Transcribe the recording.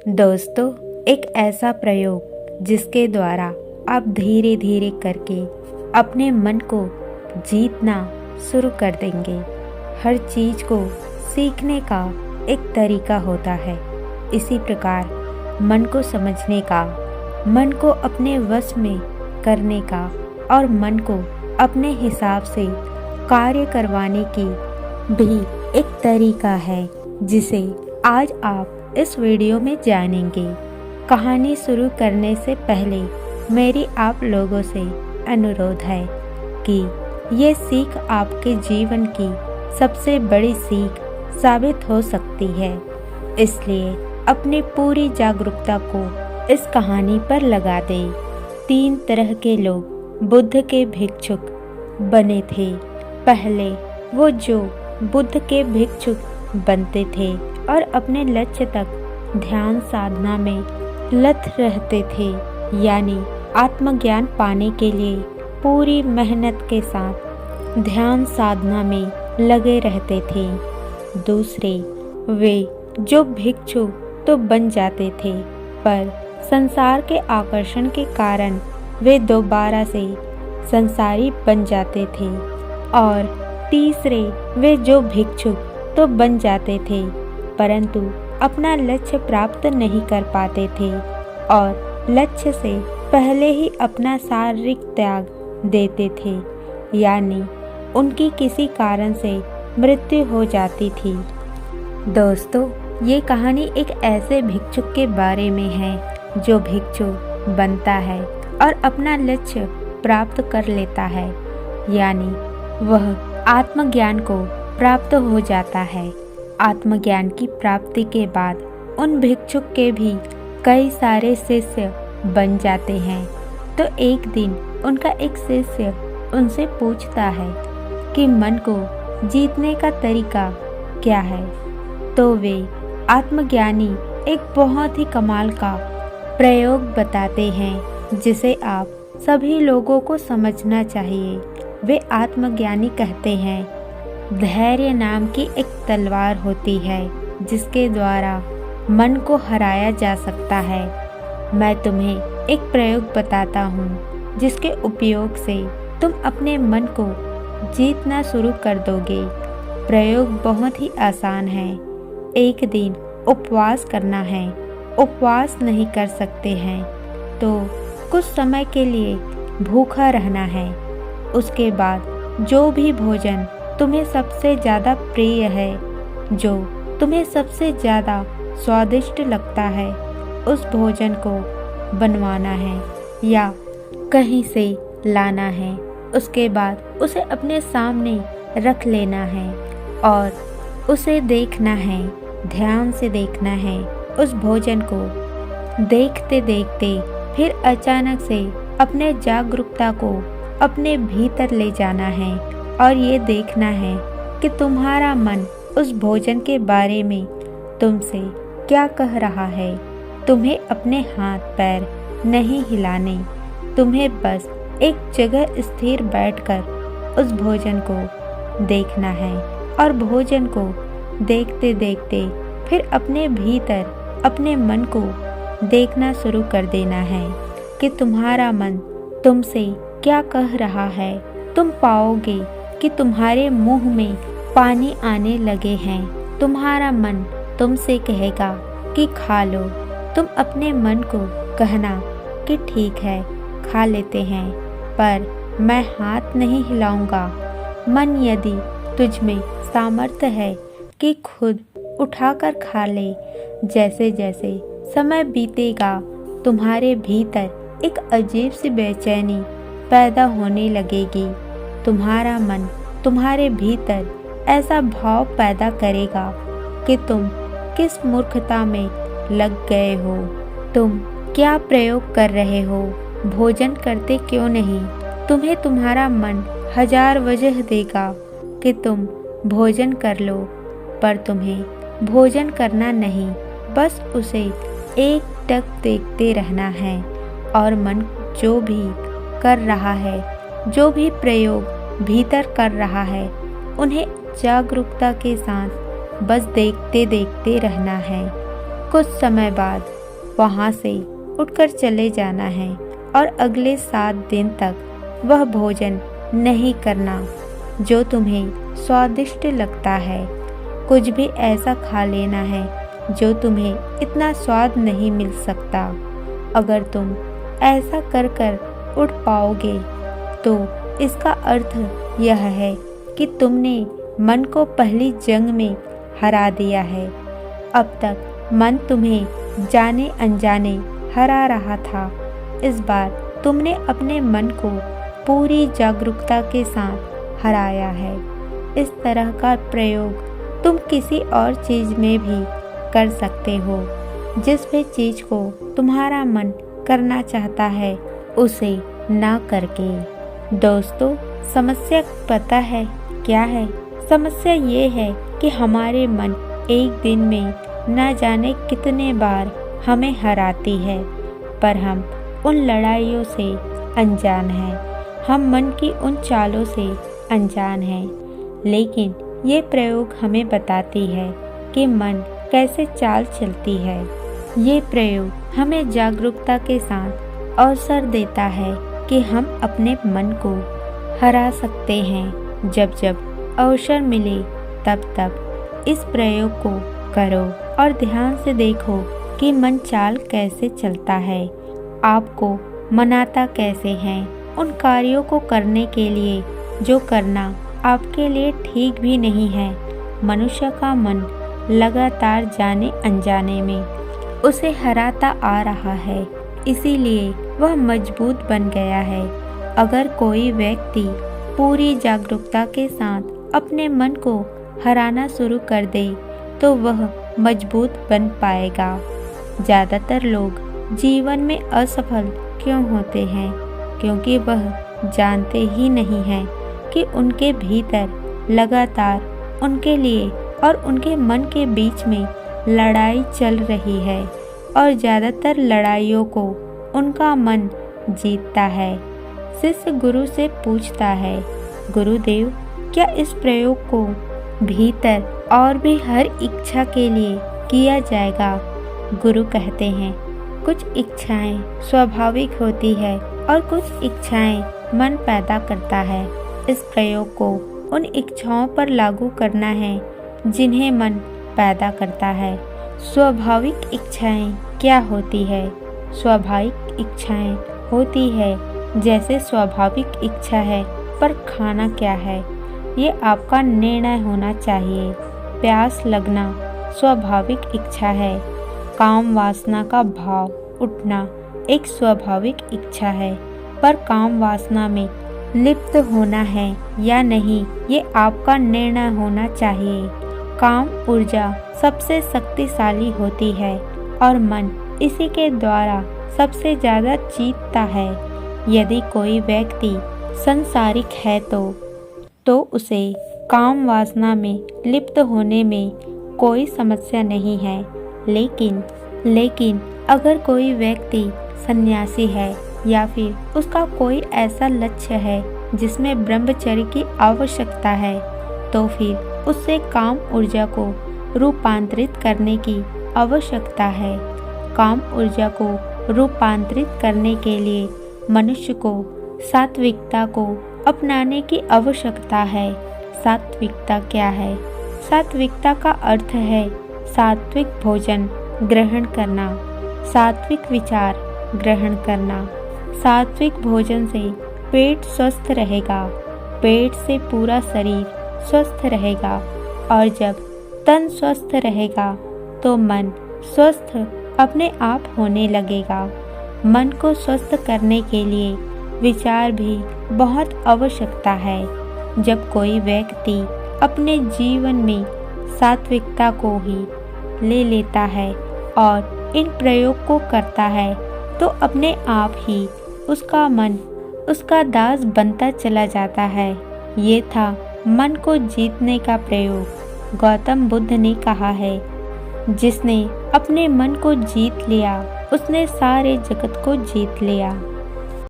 दोस्तों, एक ऐसा प्रयोग जिसके द्वारा आप धीरे धीरे करके अपने मन को जीतना शुरू कर देंगे। हर चीज को सीखने का एक तरीका होता है। इसी प्रकार मन को समझने का, मन को अपने वश में करने का और मन को अपने हिसाब से कार्य करवाने की भी एक तरीका है, जिसे आज आप इस वीडियो में जानेंगे। कहानी शुरू करने से पहले मेरी आप लोगों से अनुरोध है कि ये सीख आपके जीवन की सबसे बड़ी सीख साबित हो सकती है। इसलिए अपनी पूरी जागरूकता को इस कहानी पर लगा दें। 3 तरह के लोग बुद्ध के भिक्षुक बने थे। पहले वो जो बुद्ध के भिक्षुक बनते थे और अपने लक्ष्य तक ध्यान साधना में लत रहते थे, यानी आत्मज्ञान पाने के लिए पूरी मेहनत के साथ ध्यान साधना में लगे रहते थे। दूसरे वे जो भिक्षु तो बन जाते थे, पर संसार के आकर्षण के कारण वे दोबारा से संसारी बन जाते थे। और तीसरे वे जो भिक्षुक तो बन जाते थे, परंतु अपना लक्ष्य प्राप्त नहीं कर पाते थे और लक्ष्य से पहले ही अपना शारीरिक त्याग देते थे, यानी उनकी किसी कारण से मृत्यु हो जाती थी। दोस्तों, ये कहानी एक ऐसे भिक्षुक के बारे में है जो भिक्षु बनता है और अपना लक्ष्य प्राप्त कर लेता है, यानी वह आत्मज्ञान को प्राप्त हो जाता है। आत्मज्ञान की प्राप्ति के बाद उन भिक्षुक के भी कई सारे शिष्य बन जाते हैं। तो एक दिन उनका एक शिष्य उनसे पूछता है कि मन को जीतने का तरीका क्या है। तो वे आत्मज्ञानी एक बहुत ही कमाल का प्रयोग बताते हैं, जिसे आप सभी लोगों को समझना चाहिए। वे आत्मज्ञानी कहते हैं, धैर्य नाम की एक तलवार होती है जिसके द्वारा मन को हराया जा सकता है। मैं तुम्हें एक प्रयोग बताता हूँ जिसके उपयोग से तुम अपने मन को जीतना शुरू कर दोगे। प्रयोग बहुत ही आसान है। एक दिन उपवास करना है। उपवास नहीं कर सकते हैं तो कुछ समय के लिए भूखा रहना है। उसके बाद जो भी भोजन तुम्हें सबसे ज़्यादा प्रिय है, जो तुम्हें सबसे ज़्यादा स्वादिष्ट लगता है, उस भोजन को बनवाना है या कहीं से लाना है। उसके बाद उसे अपने सामने रख लेना है और उसे देखना है, ध्यान से देखना है। उस भोजन को देखते देखते फिर अचानक से अपने जागरूकता को अपने भीतर ले जाना है और ये देखना है कि तुम्हारा मन उस भोजन के बारे में तुमसे क्या कह रहा है। तुम्हें अपने हाथ पैर नहीं हिलाने, तुम्हें बस एक जगह स्थिर बैठकर उस भोजन को देखना है और भोजन को देखते देखते फिर अपने भीतर अपने मन को देखना शुरू कर देना है कि तुम्हारा मन तुमसे क्या कह रहा है। तुम पाओगे कि तुम्हारे मुंह में पानी आने लगे हैं। तुम्हारा मन तुमसे कहेगा कि खा लो। तुम अपने मन को कहना कि ठीक है, खा लेते हैं, पर मैं हाथ नहीं हिलाऊंगा। मन यदि तुझ में सामर्थ्य है कि खुद उठाकर खा ले। जैसे जैसे समय बीतेगा तुम्हारे भीतर एक अजीब सी बेचैनी पैदा होने लगेगी। तुम्हारा मन तुम्हारे भीतर ऐसा भाव पैदा करेगा कि तुम किस मूर्खता में लग गए हो। तुम क्या प्रयोग कर रहे हो, भोजन करते क्यों नहीं। तुम्हें तुम्हारा मन 1000 वजह देगा कि तुम भोजन कर लो, पर तुम्हें भोजन करना नहीं, बस उसे एकटक देखते रहना है। और मन जो भी कर रहा है, जो भी प्रयोग भीतर कर रहा है, उन्हें जागरूकता के साथ बस देखते देखते रहना है। कुछ समय बाद वहाँ से उठकर चले जाना है और अगले 7 दिन तक वह भोजन नहीं करना जो तुम्हें स्वादिष्ट लगता है। कुछ भी ऐसा खा लेना है जो तुम्हें इतना स्वाद नहीं मिल सकता। अगर तुम ऐसा कर कर उठ पाओगे तो इसका अर्थ यह है कि तुमने मन को पहली जंग में हरा दिया है। अब तक मन तुम्हें जाने अनजाने हरा रहा था। इस बार तुमने अपने मन को पूरी जागरूकता के साथ हराया है। इस तरह का प्रयोग तुम किसी और चीज़ में भी कर सकते हो। जिस भी चीज़ को तुम्हारा मन करना चाहता है उसे ना करके। दोस्तों, समस्या पता है क्या है? समस्या ये है कि हमारे मन एक दिन में न जाने कितने बार हमें हराती है, पर हम उन लड़ाइयों से अनजान हैं। हम मन की उन चालों से अनजान हैं। लेकिन ये प्रयोग हमें बताती है कि मन कैसे चाल चलती है। ये प्रयोग हमें जागरूकता के साथ अवसर देता है कि हम अपने मन को हरा सकते हैं। जब जब अवसर मिले तब तब इस प्रयोग को करो और ध्यान से देखो कि मन चाल कैसे चलता है, आपको मनाता कैसे है उन कार्यों को करने के लिए जो करना आपके लिए ठीक भी नहीं है। मनुष्य का मन लगातार जाने अनजाने में उसे हराता आ रहा है, इसीलिए वह मजबूत बन गया है। अगर कोई व्यक्ति पूरी जागरूकता के साथ अपने मन को हराना शुरू कर दे तो वह मजबूत बन पाएगा। ज़्यादातर लोग जीवन में असफल क्यों होते हैं? क्योंकि वह जानते ही नहीं हैं कि उनके भीतर लगातार उनके लिए और उनके मन के बीच में लड़ाई चल रही है और ज़्यादातर लड़ाइयों को उनका मन जीतता है। शिष्य गुरु से पूछता है, गुरुदेव, क्या इस प्रयोग को भीतर और भी हर इच्छा के लिए किया जाएगा? गुरु कहते हैं, कुछ इच्छाएं स्वाभाविक होती है और कुछ इच्छाएं मन पैदा करता है। इस प्रयोग को उन इच्छाओं पर लागू करना है जिन्हें मन पैदा करता है। स्वाभाविक इच्छाएं क्या होती है? स्वाभाविक इच्छाएं होती है जैसे स्वाभाविक इच्छा है, पर खाना क्या है ये आपका निर्णय होना चाहिए। प्यास लगना स्वाभाविक इच्छा है। काम वासना का भाव उठना एक स्वाभाविक इच्छा है, पर काम वासना में लिप्त होना है या नहीं ये आपका निर्णय होना चाहिए। काम ऊर्जा सबसे शक्तिशाली होती है और मन इसी के द्वारा सबसे ज़्यादा जीतता है। यदि कोई व्यक्ति संसारिक है तो उसे काम वासना में लिप्त होने में कोई समस्या नहीं है। लेकिन अगर कोई व्यक्ति सन्यासी है या फिर उसका कोई ऐसा लक्ष्य है जिसमें ब्रह्मचर्य की आवश्यकता है, तो फिर उससे काम ऊर्जा को रूपांतरित करने की आवश्यकता है। काम ऊर्जा को रूपांतरित करने के लिए मनुष्य को सात्विकता को अपनाने की आवश्यकता है। सात्विकता क्या है? सात्विकता का अर्थ है सात्विक भोजन ग्रहण करना, सात्विक विचार ग्रहण करना। सात्विक भोजन से पेट स्वस्थ रहेगा, पेट से पूरा शरीर स्वस्थ रहेगा और जब तन स्वस्थ रहेगा तो मन स्वस्थ अपने आप होने लगेगा। मन को स्वस्थ करने के लिए विचार भी बहुत आवश्यकता है। जब कोई व्यक्ति अपने जीवन में सात्विकता को ही ले लेता है और इन प्रयोग को करता है तो अपने आप ही उसका मन उसका दास बनता चला जाता है। ये था मन को जीतने का प्रयोग। गौतम बुद्ध ने कहा है, जिसने अपने मन को जीत लिया उसने सारे जगत को जीत लिया।